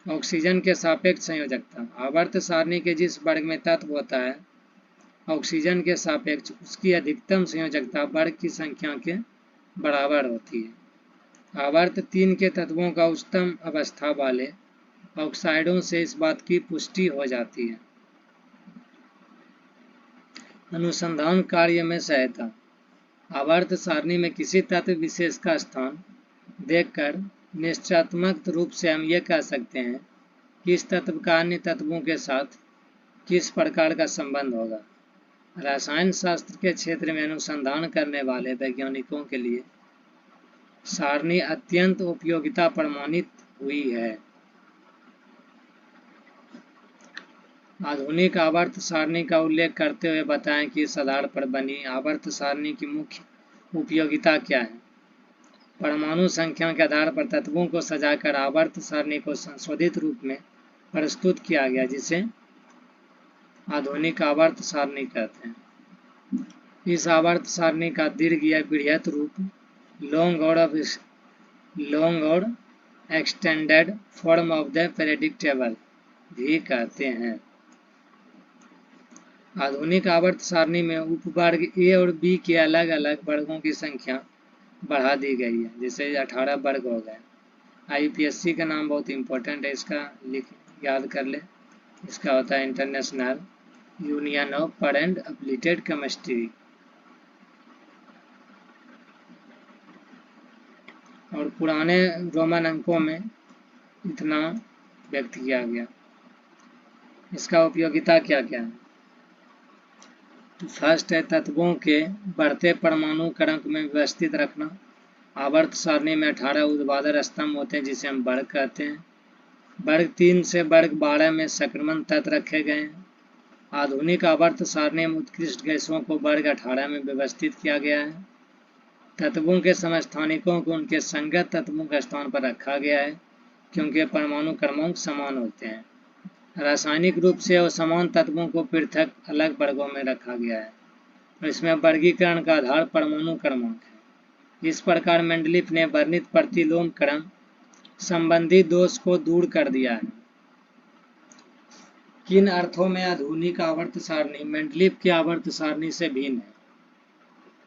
ऑक्सीजन के सापेक्ष संयोजकता। आवर्त सारणी के जिस वर्ग में तत्व होता है ऑक्सीजन के सापेक्ष उसकी अधिकतम संयोजकता वर्ग की संख्या के बराबर होती है। आवर्त 3 के तत्वों का उच्चतम अवस्था वाले ऑक्साइडों से इस बात की पुष्टि हो जाती है। अनुसंधान कार्य में सहायता। आवर्त सारणी में किसी तत्व विशेष का स्थान देखकर निश्चयात्मक रूप से हम ये कह सकते हैं कि इस तत्व का अन्य तत्वों के साथ किस प्रकार का संबंध होगा। रसायन शास्त्र के क्षेत्र में अनुसंधान करने वाले वैज्ञानिकों के लिए सारणी अत्यंत उपयोगिता प्रमाणित हुई है। आधुनिक आवर्त सारणी का उल्लेख करते हुए बताएं कि इस आधार पर बनी आवर्त सारणी की मुख्य उपयोगिता क्या है। परमाणु संख्या के आधार पर तत्वों को सजाकर आवर्त सारणी को संशोधित रूप में प्रस्तुत किया गया, जिसे आधुनिक आवर्त सारणी कहते हैं। इस आवर्त सारणी का दीर्घ या वृहत रूप लॉन्ग और extended form of the periodic table भी कहते हैं। आधुनिक आवर्त सारणी में उपवर्ग ए और बी के अलग अलग वर्गों की संख्या बढ़ा दी गई है, जैसे 18 वर्ग हो गए। IUPAC का नाम बहुत इंपॉर्टेंट है, इसका याद कर ले। इसका होता है इंटरनेशनल यूनियन ऑफ पर एंड एप्लीटेड केमिस्ट्री। और पुराने रोमन अंकों में इतना व्यक्त किया गया। इसका उपयोगिता क्या क्या है? तो फर्स्ट है तत्वों के बढ़ते परमाणु क्रम में व्यवस्थित रखना। आवर्त सारणी में 18 ऊर्ध्वाधर स्तंभ होते हैं, जिसे हम वर्ग कहते हैं। वर्ग 3 से वर्ग 12 में संक्रमण तत्व रखे गए हैं। आधुनिक आवर्त सारणी में उत्कृष्ट गैसों को वर्ग 18 में व्यवस्थित किया गया है। तत्वों के समस्थानिकों को उनके संगत तत्वों के स्थान पर रखा गया है, क्योंकि परमाणु क्रमांक समान होते हैं। रासायनिक रूप से असमान तत्वों को पृथक अलग वर्गों में रखा गया है और इसमें वर्गीकरण का आधार परमाणु क्रमांक है। इस प्रकार मेंडलीफ ने वर्णित प्रतिलोम क्रम संबंधी दोष को दूर कर दिया है। किन अर्थों में आधुनिक आवर्त सारणी मेंडलीफ की आवर्त सारणी से भिन्न है?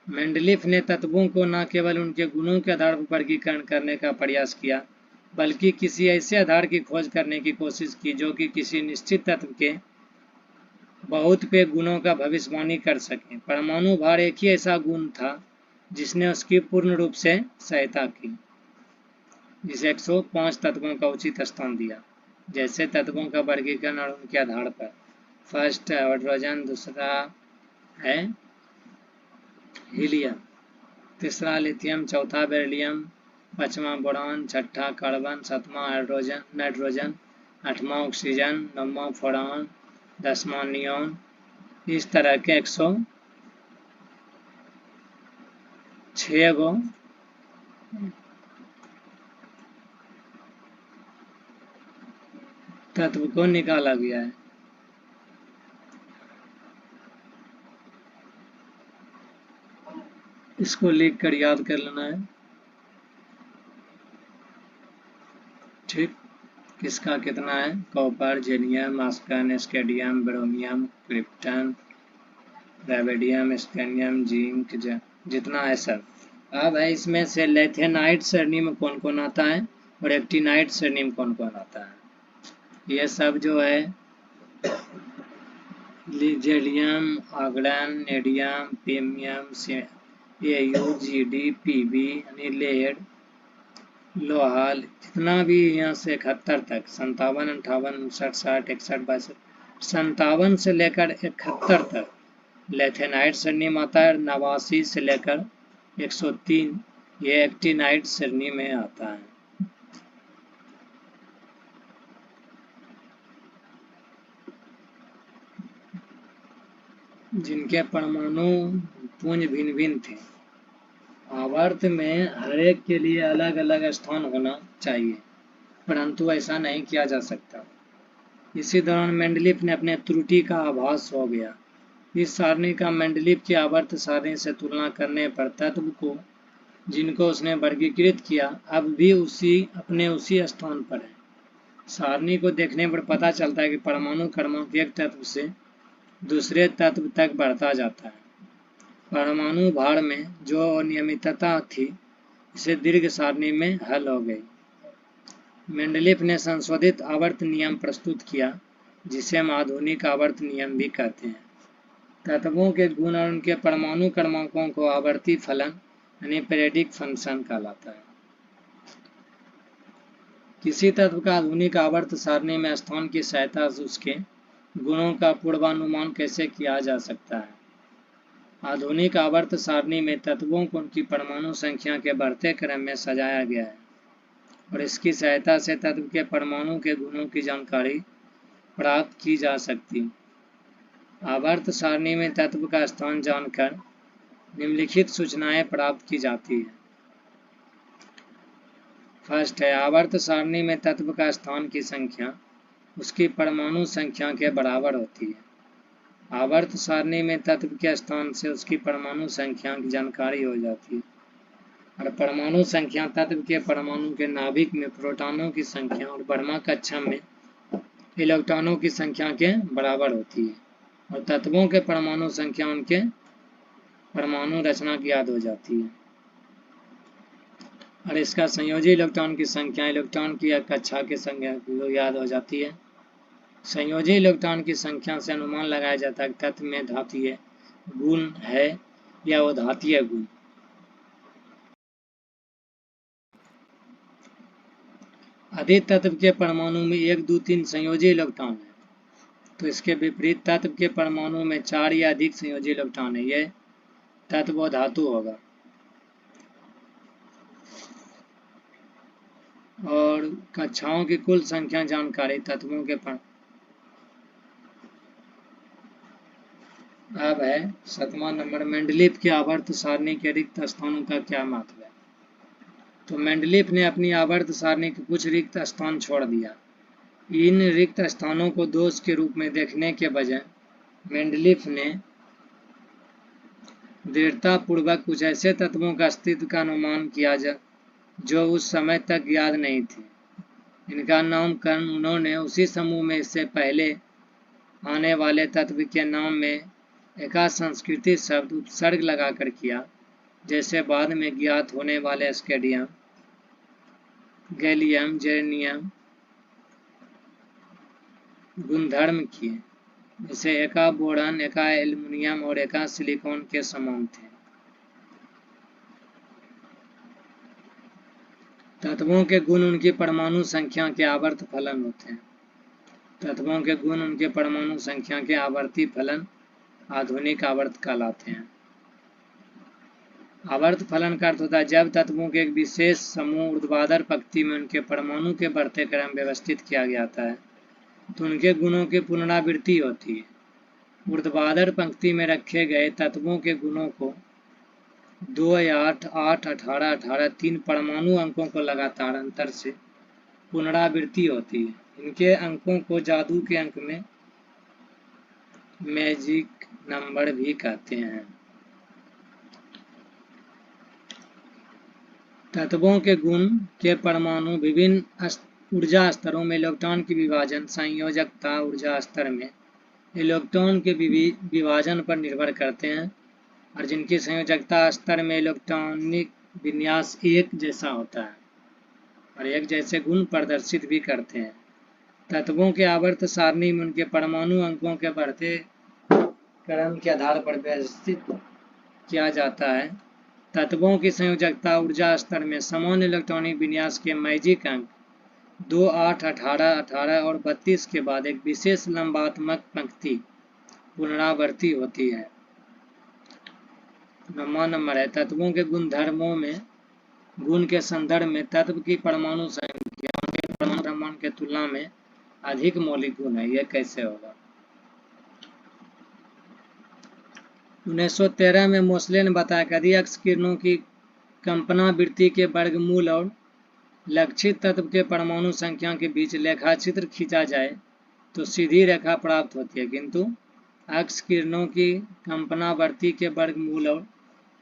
मेंडलीफ ने तत्वों को न केवल उनके गुणों के आधार पर वर्गीकरण करने का प्रयास किया, बल्कि किसी ऐसे आधार की खोज करने की कोशिश की जो कि किसी निश्चित तत्व के बहुत पे गुणों का भविष्यवाणी कर सके। परमाणु भार एक ही ऐसा गुण था जिसने उसकी पूर्ण रूप से सहायता की, जिसे 105 तत्वों का उचित स्थान दिया। जैसे तत्वों का वर्गीकरण और उनके आधार पर। फर्स्ट है हाइड्रोजन, दूसरा है हीलियम, तीसरा लिथियम, चौथा बेरिलियम, पांचवा बोरान, छठा कार्बन, सातवां नाइट्रोजन, आठवां ऑक्सीजन, नौवां फ्लोरीन, 10वां नियॉन। इस तरह के 106 गो तत्व को निकाला गया है। इसको लिख कर याद कर लेना है। ठीक, किसका कितना है? कॉपर, जेनियम, आस्कन, स्केडियम, ब्रोमियम, क्रिप्टन, रेवेडियम, स्पेनियम, जिंक, जितना है सब। अब है इसमें से लेथेनाइट श्रेणी में कौन कौन आता है और एक्टिनाइट श्रेणी में कौन कौन आता है। ये सब जो है लिजेलियम, आर्गन, नेडियम, पीमियम, AuGD, PB यानी लेड, लोहा, जितना भी यहाँ से 71 तक, 57, 58, 59, 60, 61, 62, 57 से लेकर 71 तक लेथेनाइट श्रेणी में आता है। 89 से लेकर 103 ये एक्टिनाइट श्रेणी में आता है। जिनके परमाणु पुंज भिन्न भिन्न थे। आवर्त में हर एक के लिए अलग अलग स्थान होना चाहिए, परंतु ऐसा नहीं किया जा सकता। इसी दौरान मेंडलीफ ने अपने त्रुटि का आभास हो गया। इस सारणी का मेंडलीफ की आवर्त सारणी से तुलना करने पर तत्व को जिनको उसने वर्गीकृत किया अब भी अपने उसी स्थान पर है। सारणी को देखने पर पता चलता है कि परमाणु क्रमांक एक तत्व से दूसरे तत्व तक बढ़ता जाता है। परमाणु भार में जो अनियमितता थी इसे दीर्घ सारणी में हल हो गई। मेंडलीफ ने संशोधित आवर्त नियम प्रस्तुत किया, जिसे हम आधुनिक आवर्त नियम भी कहते हैं। तत्वों के गुण और उनके परमाणु क्रमांकों को आवर्ती फलन यानी पीरियडिक फंक्शन कहलाता है। किसी तत्व का आधुनिक आवर्त सारणी में स्थान की सहायता से उसके गुणों का पूर्वानुमान कैसे किया जा सकता है। आधुनिक आवर्त सारणी में तत्वों को उनकी परमाणु संख्या के बढ़ते क्रम में सजाया गया है और इसकी सहायता से तत्व के परमाणु के गुणों की जानकारी प्राप्त की जा सकती। आवर्त सारणी में तत्व का स्थान जानकर निम्नलिखित सूचनाएं प्राप्त की जाती है। फर्स्ट है, आवर्त सारणी में तत्व का स्थान की संख्या उसकी परमाणु संख्या के बराबर होती है। आवर्त सारणी में तत्व के स्थान से उसकी परमाणु संख्या की जानकारी हो जाती है और परमाणु संख्या तत्व के परमाणु के नाभिक में प्रोटॉनों की संख्या और बर्मा कक्षा में इलेक्ट्रॉनों की संख्या के बराबर होती है और तत्वों के परमाणु संख्या उनके परमाणु रचना की याद हो जाती है और इसका संयोजी इलेक्ट्रॉन की संख्या इलेक्ट्रॉन की कक्षा की संख्या को याद हो जाती है। संयोजी इलेक्ट्रॉन की संख्या से अनुमान लगाया जाता है कि तत्व में धात्वीय गुण है या अधात्वीय गुण। अधिक तत्व के परमाणु में 1, 2, 3 संयोजी इलेक्ट्रॉन है तो इसके विपरीत तत्व के परमाणु में 4 या अधिक संयोजी इलेक्ट्रॉन है, यह तत्व धातु होगा। और कक्षाओं की कुल संख्या जानकारी तत्वों के अब है 7वां नंबर, मेंडलीफ की आवर्त सारणी के रिक्त स्थानों का क्या महत्व है। तो मेंडलीफ ने अपनी आवर्त सारणी के कुछ रिक्त स्थान छोड़ दिया। इन रिक्त स्थानों को दोष के रूप में देखने के बजाय मेंडलीफ ने दृढ़तापूर्वक कुछ ऐसे तत्वों का अस्तित्व का अनुमान किया जो उस समय तक ज्ञात नहीं थे। इनका नामकरण उन्होंने उसी समूह में इससे पहले आने वाले तत्व के नाम में एका संस्कृति शब्द उपसर्ग लगाकर किया, जैसे बाद में ज्ञात होने वाले स्केडियम, गैलियम, जेरेनियम गुणधर्म किए, जैसे एका बोरान, एका एल्युमिनियम और एका सिलिकॉन के समान थे। तत्वों के गुण उनकी परमाणु संख्या के आवर्त फलन होते हैं। तत्वों के गुण उनके परमाणु संख्या के आवर्ती फलन आधुनिक आवर्त कहलाते हैं। आवर्त फलन का अर्थ होता है जब तत्वों के एक विशेष समूह ऊर्ध्वाधर पंक्ति में उनके परमाणु के बढ़ते क्रम व्यवस्थित किया जाता है तो उनके गुणों की पुनरावृत्ति होती है। ऊर्ध्वाधर पंक्ति में रखे गए तत्वों के गुणों को 2 या 8, 8, 18, 18 3 परमाणु अंकों को लगातार अंतर से पुनरावृत्ति होती है। इनके अंकों को जादू के अंक में मैजिक नंबर भी कहते हैं। तत्वों के गुण के परमाणु विभिन्न ऊर्जा स्तरों में इलेक्ट्रॉन की विभाजन संयोजकता ऊर्जा स्तर में इलेक्ट्रॉन के विभाजन पर निर्भर करते हैं और जिनकी संयोजकता स्तर में इलेक्ट्रॉनिक विन्यास एक जैसा होता है और एक जैसे गुण प्रदर्शित भी करते हैं। तत्वों के आवर्त सारणी में उनके परमाणु अंकों के बढ़ते क्रम के आधार पर व्यवस्थित किया जाता है। तत्वों की संयोजकता ऊर्जा स्तर में समान इलेक्ट्रॉनिक विन्यास के मैजिक अंक 2, 8, 18, 18 और 32 के बाद एक विशेष लंबात्मक पंक्ति पुनरावृत्ति होती है। 9वां नंबर है, तत्वों के गुणधर्मों में गुण के संदर्भ में तत्व की परमाणु संख्या उनके परमाणु प्रमाण के तुलना में अधिक मौलिक गुण है। यह कैसे होगा। 1913 में मोसले ने बताया कि यदि एक्स किरणों की कंपनावृत्ति के वर्गमूल और लक्षित तत्व के परमाणु संख्या के बीच लेखाचित्र खींचा जाए तो सीधी रेखा प्राप्त होती है, किंतु एक्स किरणों की कंपनावृत्ति के वर्गमूल और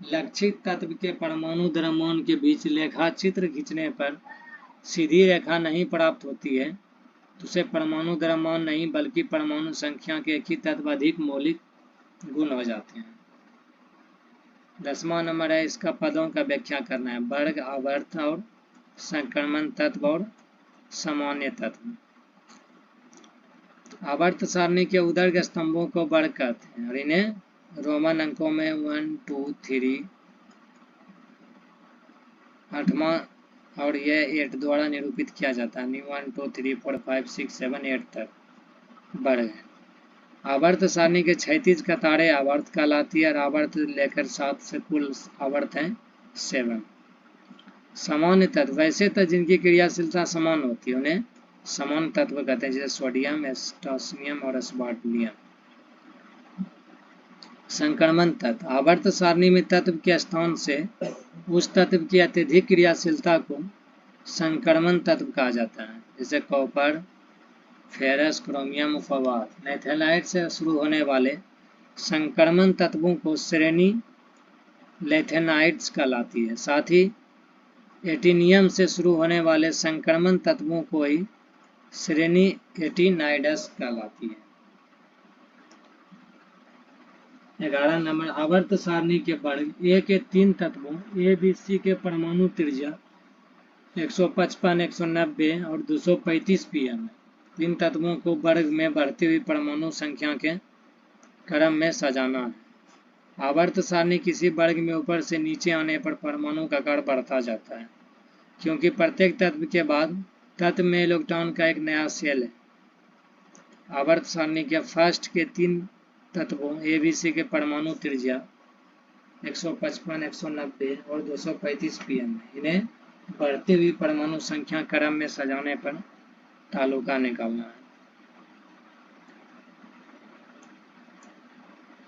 लक्षित तत्व के परमाणु द्रव्यमान के बीच लेखाचित्र खींचने पर सीधी रेखा नहीं प्राप्त होती है तो उसे परमाणु द्रव्यमान नहीं बल्कि परमाणु संख्या के एक ही तत्व अधिक मौलिक गुण हो जाते हैं। 10वां नंबर है, इसका पदों का व्याख्या करना है। वर्ग, आवर्त और संक्रमण तत्व और सामान्य तत्व। आवर्त सारणी के उदर्ग स्तंभों को वर्ग कहते हैं और इन्हें रोमन अंकों में 1, 2, 3, 8वां और यह 8 द्वारा निरूपित किया जाता है। 1, 2, 3, 4, 5, 6, 7, 8 तक वर्ग है। आवर्त सारणी के क्षैतिज कतारें आवर्त कहलाती है और आवर्त लेकर 7 से कुल आवर्त हैं 7। सामान्य तत्व वैसे तत्व जिनकी क्रियाशीलता समान होती है उन्हें समान तत्व कहते हैं, जैसे सोडियम, पोटेशियम और असबार्टियम। संक्रमण तत्व, आवर्त सारणी में तत्व के स्थान से उस तत्व की अत्यधिक क्रियाशीलता को संक्रमण तत्व कहा जाता है, जैसे कॉपर, फेरस, क्रोमियम, फवाद। लेथेलाइट से शुरू होने वाले संक्रमण तत्वों को श्रेणी लेथेनाइड्स कहलाती है। साथ ही एटिनियम से शुरू होने वाले संक्रमण तत्वों को ही श्रेणी एटिनाइड्स कहलाती है। 11 नंबर, आवर्त सारणी के वर्ग ए के 3 तत्वों ए बी सी के परमाणु त्रिज्या 155, 190 और 235 pm है। इन तत्वों को वर्ग में बढ़ती हुई परमाणु संख्या के क्रम में सजाना है। आवर्त सारणी किसी वर्ग में ऊपर से नीचे आने पर परमाणु का आकार बढ़ता जाता है, क्योंकि प्रत्येक तत्व के बाद तत्व में इलेक्ट्रॉन का एक नया सेल है। आवर्त सारणी के फर्स्ट के 3 तत्वों ए बी सी के परमाणु त्रिज्या 155, 190 और 235 pm है। इन्हें बढ़ती हुई परमाणु संख्या क्रम में सजाने पर तालुका निकालना है।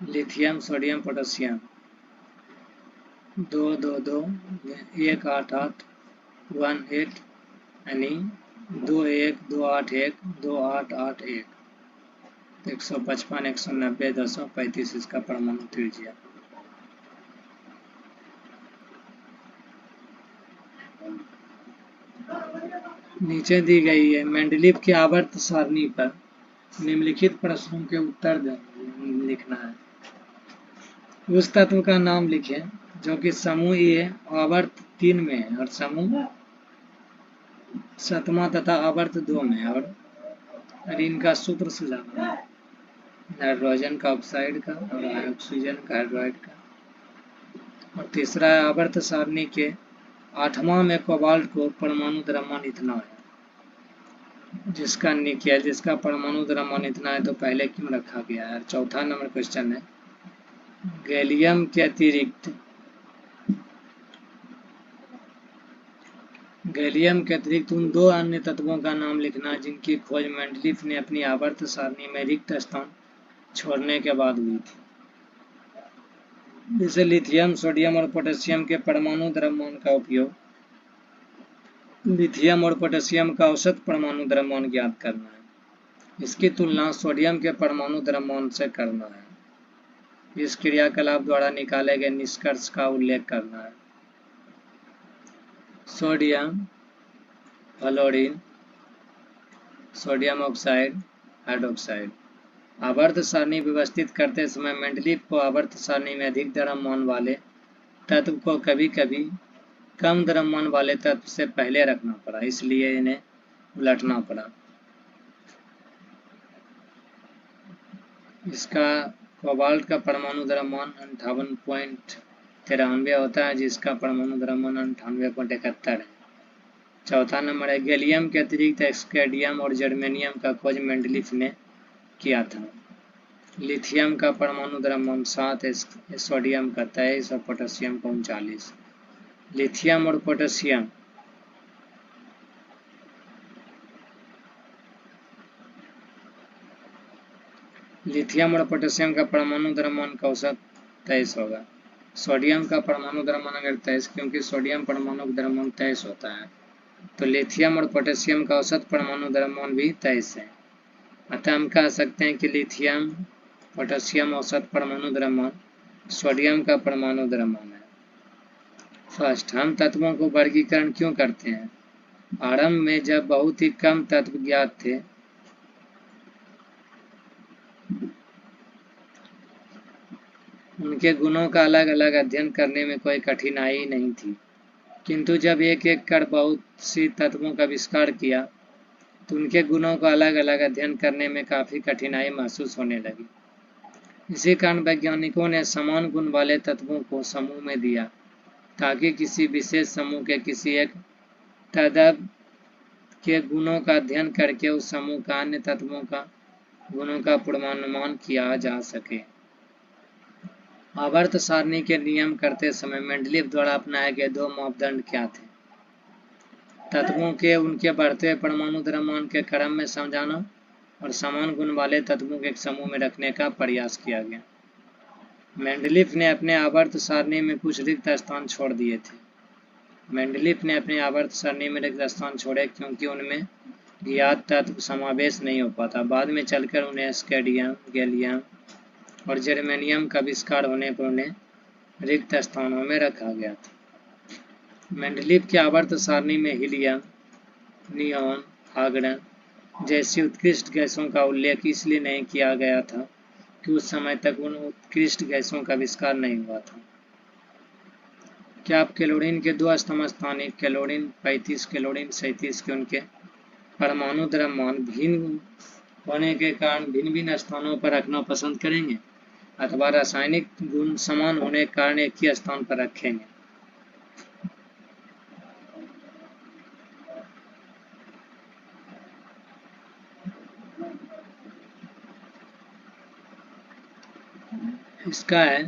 लिथियम, सोडियम, पोटेशियम 2, 2, 2, 1, 8, 8, 1, 8 यानी 2, 1, 2, 8, 1, 2, 8, 8, 1, 155, 190, 235 इसका परमाणु त्रिज्या। नीचे दी गई है मेंडलीव की आवर्त सारणी पर निम्नलिखित प्रश्नों के उत्तर लिखना है। उस तत्व का नाम लिखें जो कि समूह ए आवर्त 3 में है और समूह 7वां तथा आवर्त 2 में, और इनका सूत्र सुझाना है, नाइट्रोजन का ऑक्साइड का और ऑक्सीजन का हाइड्राइड का। और तीसरा है आवर्त सारणी के 8वां में कोबाल्ट को परमाणु द्रव्यमान इतना है, जिसका निकेल जिसका परमाणु द्रव्यमान इतना है तो पहले क्यों रखा गया है। चौथा नंबर क्वेश्चन है गैलियम के अतिरिक्त उन 2 अन्य तत्वों का नाम लिखना जिनकी खोज मेंडलीव ने अपनी आवर्त सारणी में रिक्त स्थान छोड़ने के बाद हुई थी। जैसे लिथियम, सोडियम और पोटेशियम के परमाणु द्रव्यमान का उपयोग लिथियम और पोटेशियम का औसत परमाणु द्रव्यमान ज्ञात करना है। इसकी तुलना सोडियम के परमाणु द्रव्यमान से करना है। इस क्रियाकलाप द्वारा निकाले गए निष्कर्ष का उल्लेख करना है। Sodium fluorine, sodium oxide, hydroxide. आवर्त सारणी व्यवस्थित करते समय मेंडलीव को आवर्त सारणी में अधिक द्रव्यमान वाले तत्व को कभी कभी कम द्रव्यमान वाले तत्व से पहले रखना पड़ा, इसलिए इन्हें उलटना पड़ा। इसका कोबाल्ट का परमाणु द्रव्यमान 58.93 होता है, जिसका परमाणु द्रव्यमान 98.71 है। चौथा नंबर है गैलियम के अतिरिक्त स्कैंडियम और जर्मेनियम का खोज मेंडलीव ने किया था। लिथियम का परमाणु द्रव्यमान 7, सोडियम का 23 और पोटेशियम का 39। लिथियम और पोटेशियम का परमाणु द्रव्यमान का औसत 23 होगा। सोडियम का परमाणु द्रव्यमान अगर 23, क्योंकि सोडियम परमाणु द्रव्यमान 23 होता है, तो लिथियम और पोटेशियम का औसत परमाणु द्रव्यमान भी 23 है। अतः हम कह सकते हैं कि लिथियम, पोटेशियम औसत परमाणु द्रव्यमान सोडियम का परमाणु द्रव्यमान है। फर्स्ट, हम तत्वों को वर्गीकरण क्यों करते हैं। आरंभ में जब बहुत ही कम तत्व ज्ञात थे, उनके गुणों का अलग अलग अध्ययन करने में कोई कठिनाई नहीं थी, किंतु जब एक एक कर बहुत सी तत्वों का आविष्कार किया तो उनके गुणों का अलग अलग अध्ययन करने में काफ़ी कठिनाई महसूस होने लगी। इसी कारण वैज्ञानिकों ने समान गुण वाले तत्वों को समूह में दिया, ताकि किसी विशेष समूह के किसी एक तत्व के गुणों का अध्ययन करके उस समूह का अन्य तत्वों का गुणों का पूर्वानुमान किया जा सके। आवर्त सारणी के नियम करते समय मेंडलीव द्वारा अपनाए गए 2 मापदंड क्या थे। तत्वों के उनके बढ़ते हुए परमाणु द्रव्यमान के क्रम में समझाना और समान गुण वाले तत्वों के एक समूह में रखने का प्रयास किया गया। मेंडलीफ ने अपने आवर्त सारणी में कुछ रिक्त स्थान छोड़ दिए थे। मेंडलीफ ने अपने आवर्त सारणी में रिक्त स्थान छोड़े क्योंकि उनमें ज्ञात तत्व समावेश नहीं हो पाता। बाद में चलकर उन्हें स्कैंडियम, गैलियम और जर्मेनियम का आविष्कार होने पर उन्हें रिक्त स्थानों में रखा गया था। मेंडलीफ की आवर्त सारणी में हीलियम, नियॉन, आर्गन जैसी उत्कृष्ट गैसों का उल्लेख इसलिए नहीं किया गया था कि उस समय तक उन उत्कृष्ट गैसों का आविष्कार नहीं हुआ था। क्या आप क्लोरीन के दो समस्थानिक क्लोरीन 35, क्लोरीन 37 के उनके परमाणु द्रव्यमान भिन्न होने के कारण भिन्न भिन्न स्थानों पर रखना पसंद करेंगे अथवा रासायनिक गुण समान होने के कारण एक ही स्थान पर रखेंगे? इसका है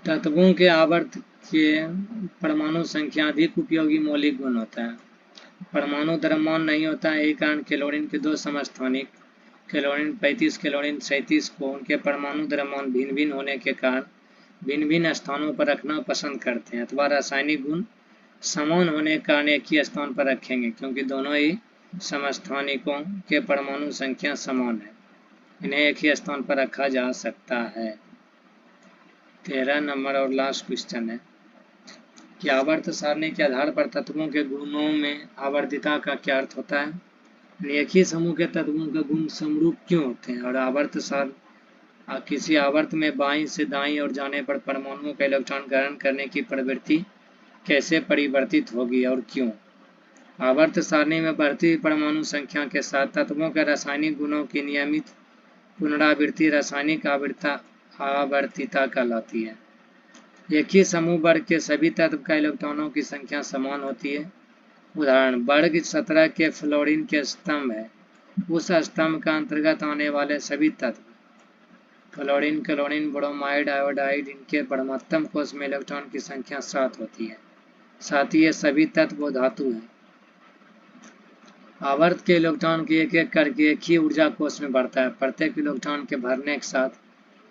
तत्वों के आवर्त के परमाणु संख्या अधिक उपयोगी मौलिक गुण होता है। परमाणु द्रव्यमान नहीं होता है, यही कारण क्लोरीन के दो समस्थानिक क्लोरीन 35, क्लोरीन 37 को उनके परमाणु द्रव्यमान भिन्न भिन्न होने के कारण भिन्न भिन्न स्थानों पर रखना पसंद करते हैं अथवा रासायनिक गुण समान होने के कारण एक ही स्थान पर रखेंगे क्योंकि दोनों ही समस्थानिकों के परमाणु संख्या समान है। इन्हें एक ही स्थान पर रखा जा सकता है। 13 नंबर और लास्ट क्वेश्चन है कि आवर्त सारणी के आधार पर तत्वों के गुणों में आवर्तिता का क्या अर्थ होता है? एक ही समूह के तत्वों के गुण समरूप क्यों होते हैं? और आवर्त सार किसी आवर्त में बाईं से दाईं ओर जाने पर परमाणुओं का इलेक्ट्रॉन ग्रहण करने की प्रवृत्ति कैसे परिवर्तित होगी और क्यों? आवर्त सारणी में बढ़ती हुई परमाणु संख्या के साथ तत्वों के रासायनिक गुणों की नियमित पुनरावृत्ति रासायनिक आवर्तिता कहलाती है। एक ही समूह वर्ग के सभी तत्व का इलेक्ट्रॉनों की संख्या समान होती है। उदाहरण वर्ग 17 के फ्लोरीन के स्तंभ है। उस स्तंभ का अंतर्गत आने वाले सभी तत्व फ्लोरीन, क्लोरीन, ब्रोमाइड, आयोडाइड इनके परमाणु कोश में इलेक्ट्रॉन की संख्या 7 होती है। साथ ही ये सभी तत्व धातु हैं। आवर्त के इलेक्ट्रॉन की एक एक करके एक ही ऊर्जा कोश में बढ़ता है। प्रत्येक इलेक्ट्रॉन के भरने के साथ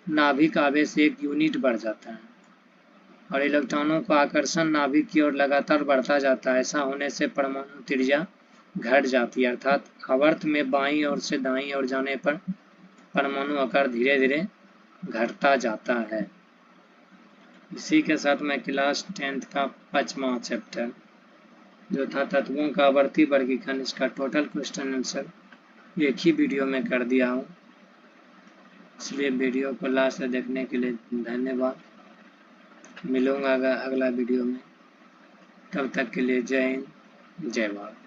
नाभिक आवेश 1 यूनिट बढ़ जाता है और इलेक्ट्रॉनों का आकर्षण नाभिक की ओर लगातार बढ़ता जाता है। ऐसा होने से परमाणु त्रिज्या घट जाती है, अर्थात आवर्त में बाईं ओर से दाईं ओर जाने पर परमाणु आकार धीरे धीरे घटता जाता है। इसी के साथ मैं क्लास 10th का 5वां चैप्टर जो था तत्वों का आवर्ती वर्गीकरण, इसका टोटल क्वेश्चन आंसर एक ही वीडियो में कर दिया हूँ। इसलिए वीडियो को लास्ट तक देखने के लिए धन्यवाद। मिलूंगा अगला वीडियो में। तब तक के लिए जय हिंद, जय भारत।